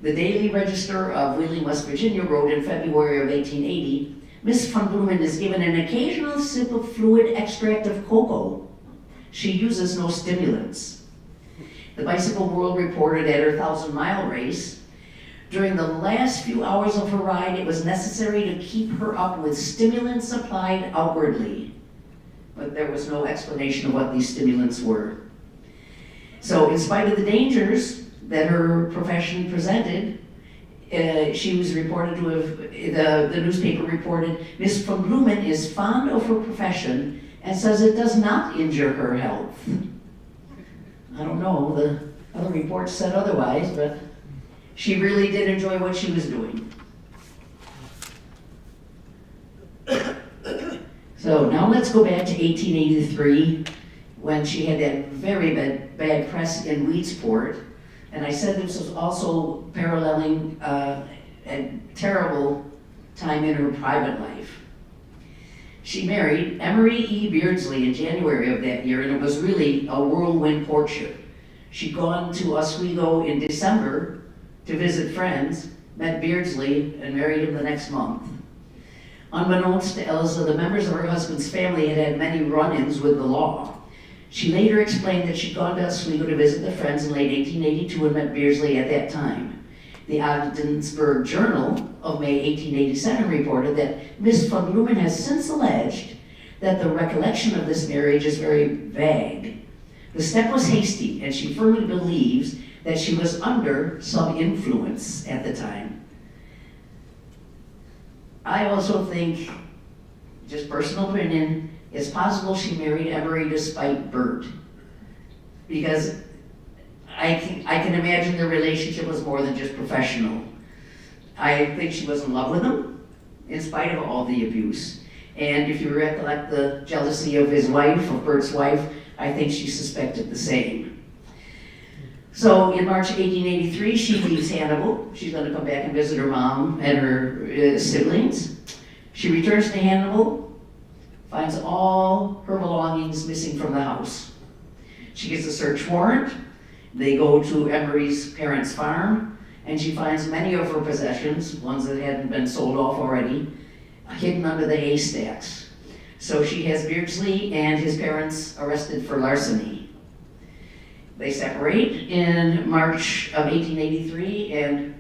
The Daily Register of Wheeling, West Virginia wrote in February of 1880, "Miss Von Blumen is given an occasional sip of fluid extract of cocoa. She uses no stimulants." The Bicycle World reported at her 1,000-mile race, "During the last few hours of her ride, it was necessary to keep her up with stimulants applied outwardly." But there was no explanation of what these stimulants were. So in spite of the dangers that her profession presented, she was reported to have, the newspaper reported, "Miss Von Blumen is fond of her profession and says it does not injure her health." I don't know, the other reports said otherwise, but she really did enjoy what she was doing. So now let's go back to 1883, when she had that very bad press in Weedsport. And I said this was also paralleling a terrible time in her private life. She married Emery E. Beardsley in January of that year, and it was really a whirlwind courtship. She'd gone to Oswego in December to visit friends, met Beardsley, and married him the next month. Unbeknownst to Elsa, the members of her husband's family had had many run-ins with the law. She later explained that she'd gone to Oswego to visit the friends in late 1882 and met Beardsley at that time. The Ogdensburg Journal of May 1887 reported that Miss Von Blumen has since alleged that the recollection of this marriage is very vague. The step was hasty, and she firmly believes that she was under some influence at the time. I also think, just personal opinion, it's possible she married Emery to spite Bert, because I can imagine their relationship was more than just professional. I think she was in love with him, in spite of all the abuse. And if you recollect the jealousy of his wife, of Bert's wife, I think she suspected the same. So in March 1883, she leaves Hannibal. She's going to come back and visit her mom and her siblings. She returns to Hannibal, finds all her belongings missing from the house. She gets a search warrant. They go to Emery's parents' farm, and she finds many of her possessions, ones that hadn't been sold off already, hidden under the haystacks. So she has Beardsley and his parents arrested for larceny. They separate in March of 1883, and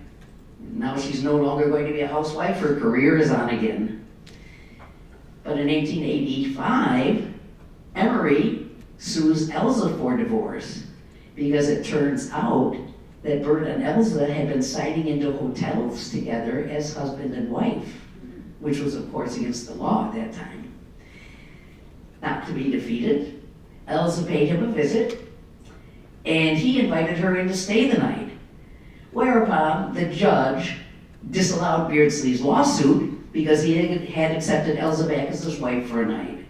now she's no longer going to be a housewife. Her career is on again. But in 1885, Emery sues Elsa for divorce because it turns out that Bert and Elsa had been signing into hotels together as husband and wife, which was, of course, against the law at that time. Not to be defeated, Elsa paid him a visit, and he invited her in to stay the night, whereupon the judge disallowed Beardsley's lawsuit because he had accepted Elsa back as his wife for a night.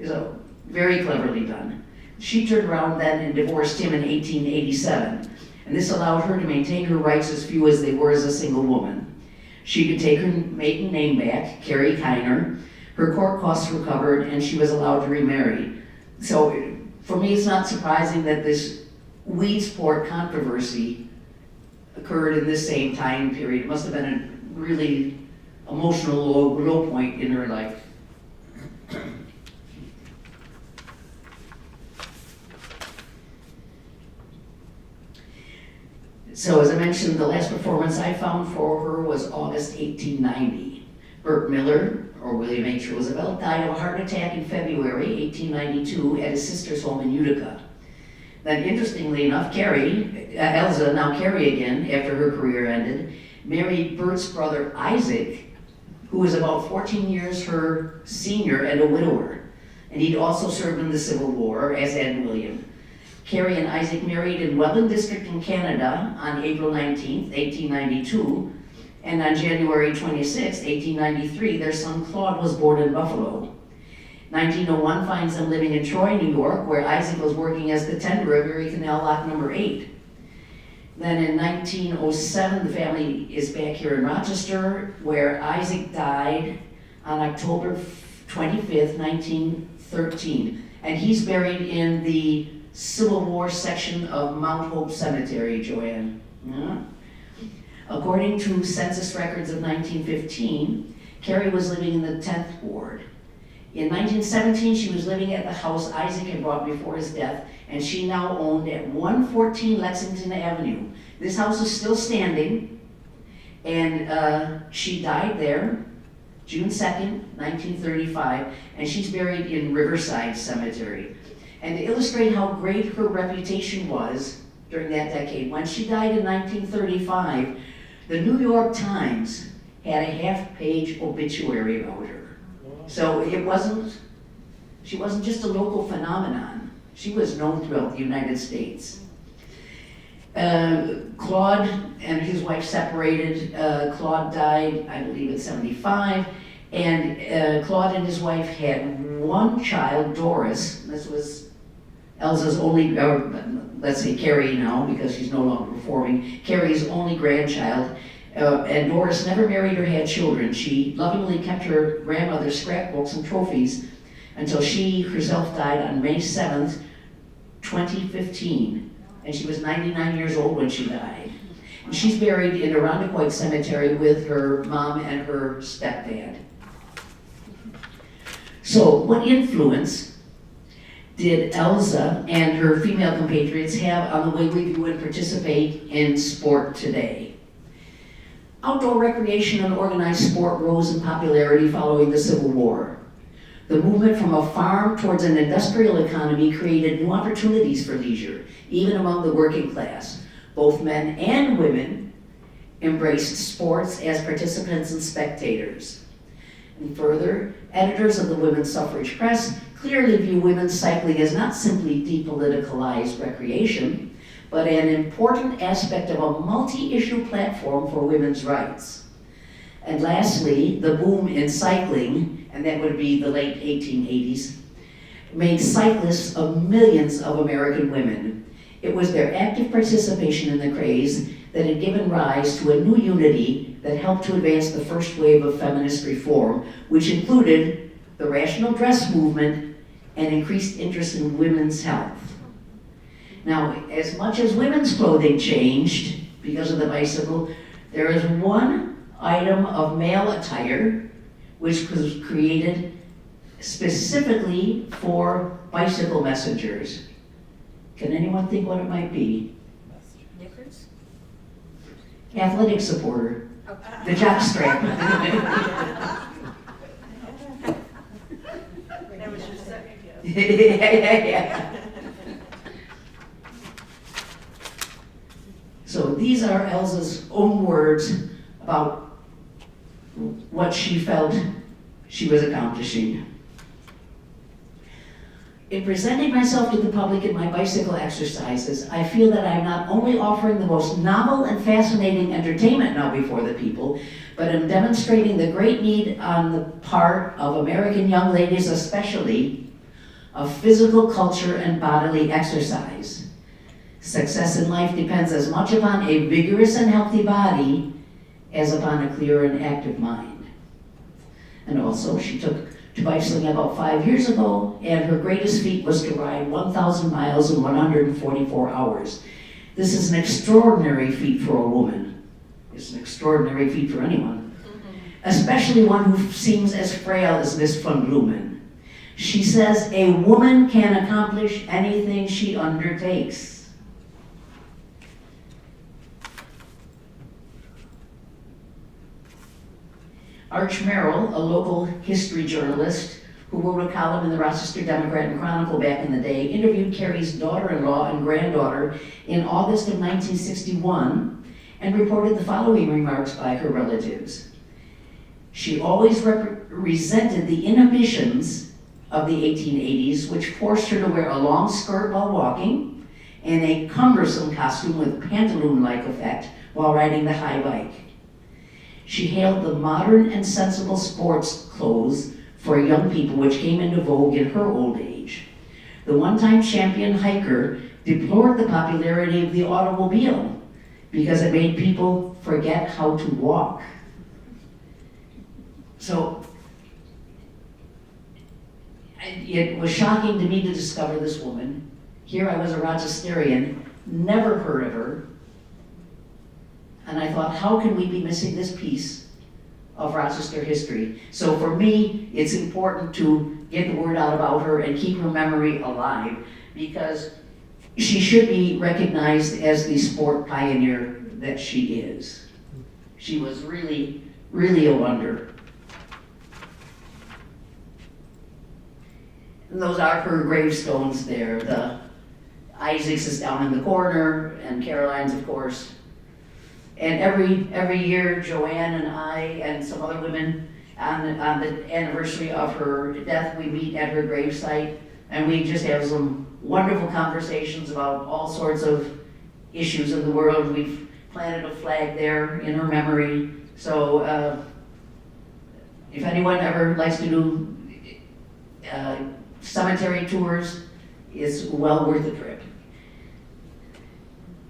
So, very cleverly done. She turned around then and divorced him in 1887, and this allowed her to maintain her rights as few as they were as a single woman. She could take her maiden name back, Carrie Kiner, her court costs were covered, and she was allowed to remarry. So, for me, it's not surprising that this Weedsport controversy occurred in this same time period. It must have been a really emotional low point in her life. So as I mentioned, the last performance I found for her was August 1890. Bert Miller, or William H. Roosevelt, died of a heart attack in February 1892 at his sister's home in Utica. Then interestingly enough, Elsa, now Carrie again, after her career ended, married Bert's brother Isaac, who was about 14 years her senior and a widower. And he'd also served in the Civil War, as had William. Carrie and Isaac married in Welland District in Canada on April 19, 1892, and on January 26, 1893, their son Claude was born in Buffalo. 1901 finds them living in Troy, New York, where Isaac was working as the tender of Erie Canal Lock number 8. Then in 1907, the family is back here in Rochester, where Isaac died on October 25th, 1913. And he's buried in the Civil War section of Mount Hope Cemetery, Joanne. Yeah. According to census records of 1915, Carrie was living in the 10th ward. In 1917, she was living at the house Isaac had bought before his death, and she now owned at 114 Lexington Avenue. This house is still standing, and she died there June 2nd, 1935, and she's buried in Riverside Cemetery. And to illustrate how great her reputation was during that decade, when she died in 1935, the New York Times had a half-page obituary about her. So she wasn't just a local phenomenon. She was known throughout the United States. Claude and his wife separated. Claude died, I believe, at 75. And Claude and his wife had one child, Doris. This was Elsa's only, let's say Carrie now, because she's no longer performing, Carrie's only grandchild. And Doris never married or had children. She lovingly kept her grandmother's scrapbooks and trophies until she herself died on May 7th, 2015. And she was 99 years old when she died. And she's buried in Irondequoit Cemetery with her mom and her stepdad. So what influence did Elsa and her female compatriots have on the way we view and participate in sport today? Outdoor recreation and organized sport rose in popularity following the Civil War. The movement from a farm towards an industrial economy created new opportunities for leisure, even among the working class. Both men and women embraced sports as participants and spectators. And further, editors of the women's suffrage press clearly view women's cycling as not simply depoliticalized recreation, but an important aspect of a multi-issue platform for women's rights. And lastly, the boom in cycling, and that would be the late 1880s, made cyclists of millions of American women. It was their active participation in the craze that had given rise to a new unity that helped to advance the first wave of feminist reform, which included the rational dress movement and increased interest in women's health. Now, as much as women's clothing changed because of the bicycle, there is one item of male attire which was created specifically for bicycle messengers. Can anyone think what it might be? Knickers? Athletic supporter. Oh. The jockstrap. That was your second guess. Yeah. So these are Elsa's own words about what she felt she was accomplishing. In presenting myself to the public in my bicycle exercises, I feel that I'm not only offering the most novel and fascinating entertainment now before the people, but am demonstrating the great need on the part of American young ladies especially of physical culture and bodily exercise. Success in life depends as much upon a vigorous and healthy body as upon a clear and active mind. And also, she took to bicycling about 5 years ago, and her greatest feat was to ride 1,000 miles in 144 hours. This is an extraordinary feat for a woman. It's an extraordinary feat for anyone, especially one who seems as frail as Miss Von Blumen. She says a woman can accomplish anything she undertakes. Arch Merrill, a local history journalist who wrote a column in the Rochester Democrat and Chronicle back in the day, interviewed Carrie's daughter-in-law and granddaughter in August of 1961 and reported the following remarks by her relatives. She always resented the inhibitions of the 1880s, which forced her to wear a long skirt while walking and a cumbersome costume with pantaloon-like effect while riding the high bike. She hailed the modern and sensible sports clothes for young people which came into vogue in her old age. The one-time champion hiker deplored the popularity of the automobile because it made people forget how to walk. So it was shocking to me to discover this woman. Here I was a Rochesterian, never heard of her. And I thought, how can we be missing this piece of Rochester history? So for me, it's important to get the word out about her and keep her memory alive, because she should be recognized as the sport pioneer that she is. She was really, really a wonder. And those are her gravestones there. The Isaac's is down in the corner, and Caroline's, of course. And every year, Joanne and I and some other women, on the anniversary of her death, we meet at her gravesite, and we just have some wonderful conversations about all sorts of issues in the world. We've planted a flag there in her memory. So if anyone ever likes to do cemetery tours, it's well worth the trip.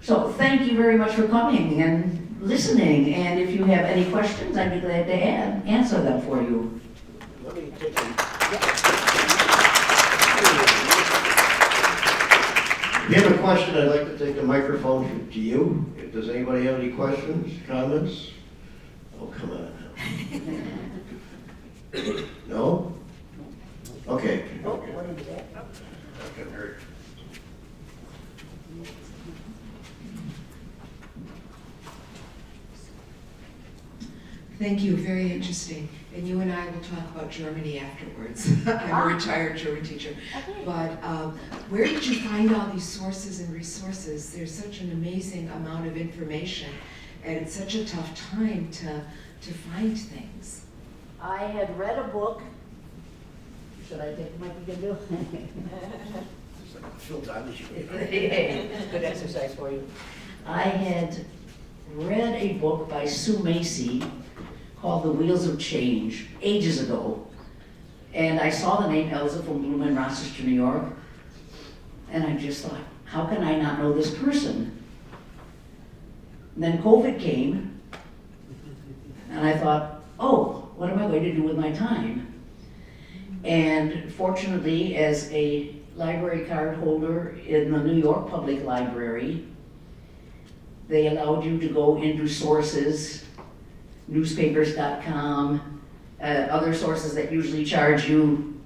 So thank you very much for coming and listening. And if you have any questions, I'd be glad to answer them for you. Let me take a... If you have a question, I'd like to take the microphone to you. Does anybody have any questions, comments? Oh, come on now. No? Okay. Oh, what is that? That can hurt. Thank you, very interesting. And you and I will talk about Germany afterwards. I'm a retired German teacher. But where did you find all these sources and resources? There's such an amazing amount of information, and it's such a tough time to find things. I had read a book. Should I take the mic again, Bill? It's like Phil Donnelly. Good exercise for you. I had read a book by Sue Macy called The Wheels of Change ages ago. And I saw the name Elsa Von Blumen, Rochester, New York. And I just thought, how can I not know this person? And then COVID came, and I thought, oh, what am I going to do with my time? And fortunately, as a library card holder in the New York Public Library, they allowed you to go into sources, newspapers.com, other sources that usually charge you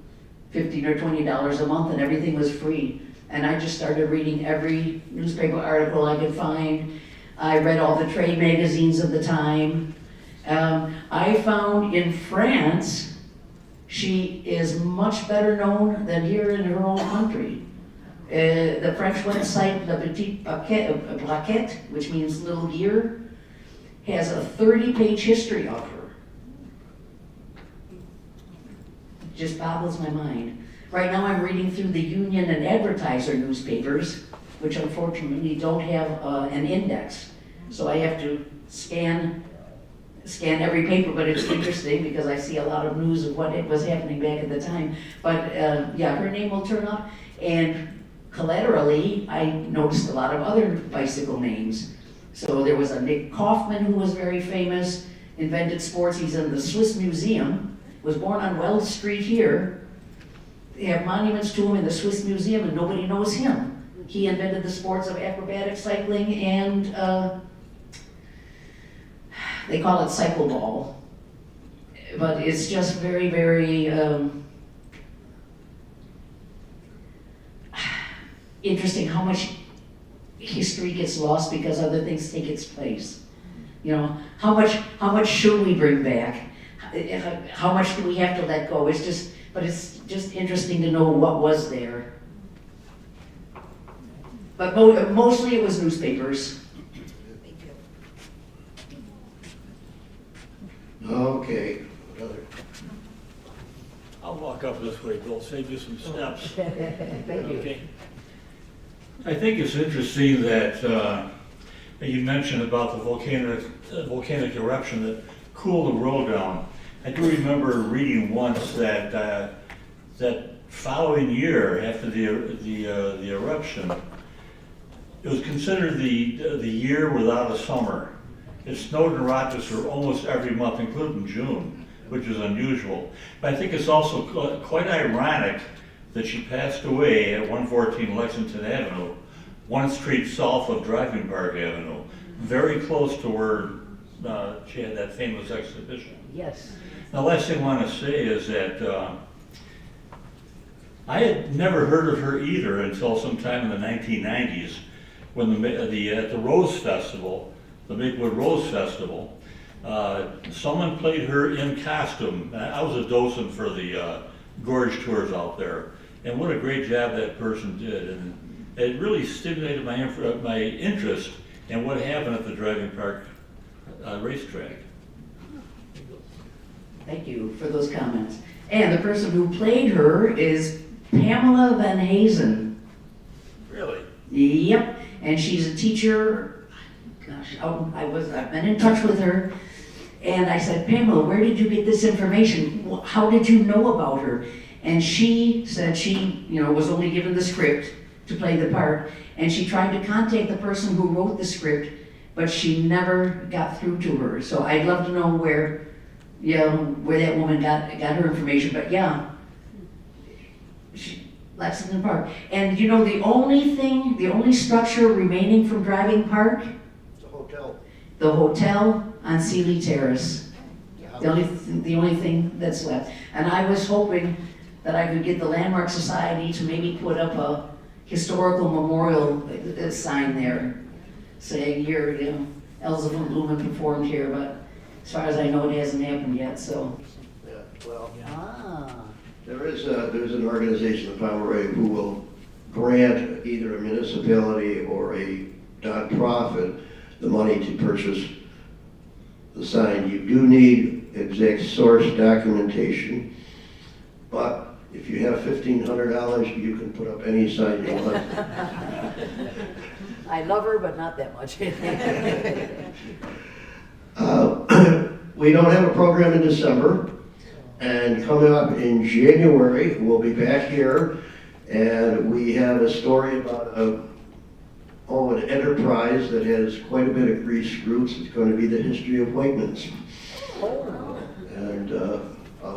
$15 or $20 a month, and everything was free. And I just started reading every newspaper article I could find. I read all the trade magazines of the time. I found in France, she is much better known than here in her own country. The French website, Le Petit Plaquette, which means little gear, has a 30-page history of her. It just boggles my mind. Right now I'm reading through the Union and Advertiser newspapers, which unfortunately don't have an index. So I have to scan every paper, but it's interesting because I see a lot of news of what was happening back at the time. But yeah, her name will turn up. And collaterally, I noticed a lot of other bicycle names. So there was a Nick Kaufman who was very famous, invented sports. He's in the Swiss Museum, was born on Wells Street here. They have monuments to him in the Swiss Museum and nobody knows him. He invented the sports of acrobatic cycling and they call it cycle ball. But it's just very, very interesting how much history gets lost because other things take its place. You know, how much should we bring back? How much do we have to let go? But it's just interesting to know what was there. But mostly it was newspapers. Okay, another. I'll walk up this way, Bill, save you some steps. Thank you. Okay. I think it's interesting that you mentioned about the volcanic eruption that cooled the world down. I do remember reading once that that following year after the eruption, it was considered the year without a summer. It snowed in Rochester almost every month, including June, which is unusual. But I think it's also quite ironic that she passed away at 114 Lexington Avenue, 1 street south of Driving Park Avenue, very close to where she had that famous exhibition. Yes. The last thing I want to say is that I had never heard of her either until sometime in the 1990s when at the Rose Festival, the Maplewood Rose Festival, someone played her in costume. I was a docent for the gorge tours out there, and what a great job that person did. And it really stimulated my interest in what happened at the Driving Park racetrack. Thank you for those comments. And the person who played her is Pamela Van Hazen. Really? Yep, and she's a teacher. Gosh, I've been in touch with her, and I said, Pamela, where did you get this information? How did you know about her? And she said she, was only given the script to play the part, and she tried to contact the person who wrote the script, but she never got through to her. So I'd love to know where that woman got her information. But yeah, Lexington Park. And the only structure remaining from Driving Park, the hotel on Sealy Terrace. The only thing that's left. And I was hoping that I could get the Landmark Society to maybe put up a historical memorial sign there saying here, Elsa Von Blumen performed here, but as far as I know, it hasn't happened yet, so. Yeah, well, there's an organization in Pomeroy who will grant either a municipality or a nonprofit the money to purchase the sign. You do need exact source documentation, but if you have $1,500, you can put up any sign you want. I love her, but not that much. We don't have a program in December, and coming up in January, we'll be back here, and we have a story about an enterprise that has quite a bit of Greece roots. It's going to be the history of Wegmans. And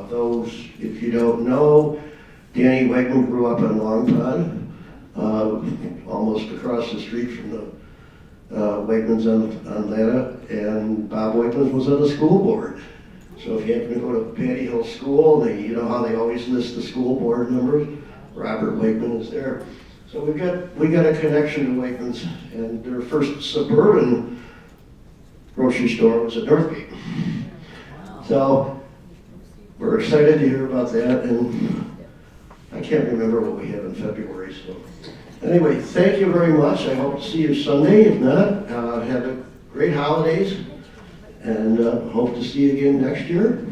those, if you don't know, Danny Wegman grew up on Long Pond, almost across the street from the Wegmans on Letta, and Bob Wegmans was on the school board. So if you happen to go to Patty Hill School, you know how they always list the school board members? Robert Wegman is there. So we got a connection to Wegmans, and their first suburban grocery store was at Northgate. So we're excited to hear about that, and I can't remember what we have in February. So anyway, thank you very much. I hope to see you Sunday. If not, have a great holidays, and hope to see you again next year.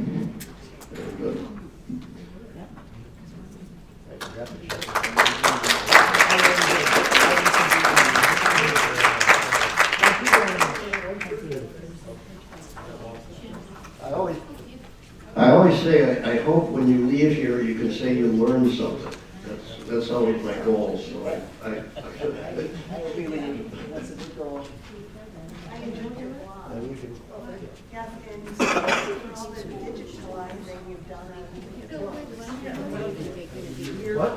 I always say, I hope when you leave here, you can say you learned something. That's always my goal, so I agree with you. That's a good goal. I enjoyed your blog. Yeah, and all the digitalizing you've done. What?